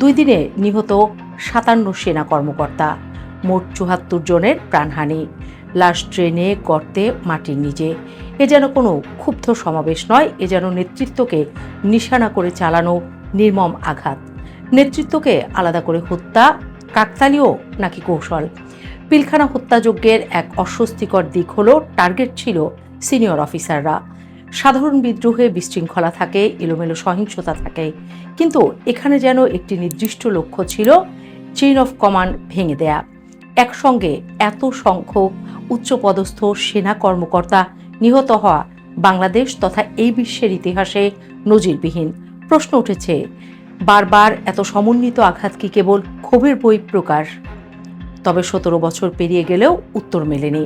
2 দিনে নিহত 57 সেনা কর্মকর্তা, মোট 74 জনের প্রাণহানি, লাশ ট্রেনে গর্তে মাটির নিচে। এ যেন কোনো ক্ষুব্ধ সমাবেশ নয়, এ যেন নেতৃত্বকে নিশানা করে চালানো নির্মম আঘাত। নেতৃত্বকে আলাদা করে হত্যা কাকতালীয় নাকি কৌশল? পিলখানা হত্যাযজ্ঞের এক অস্বস্তিকর দিক হলো টার্গেট ছিল সিনিয়র অফিসাররা। সাধারণ বিদ্রোহে বিশৃঙ্খলা থাকে, এলোমেলো সহিংসতা থাকে, কিন্তু এখানে যেন একটি নির্দিষ্ট লক্ষ্য ছিল, চেইন অফ কমান্ড ভেঙে দেয়া। একসঙ্গে এত সংখ্যক উচ্চপদস্থ সেনা কর্মকর্তা নিহত হওয়া বাংলাদেশ তথা এই বিশ্বের ইতিহাসে নজিরবিহীন। প্রশ্ন উঠেছে, বারবার এত সমন্বিত আঘাত কি কেবল ক্ষোভের বহিঃপ্রকাশ? তবে 17 বছর পেরিয়ে গেলেও উত্তর মেলেনি।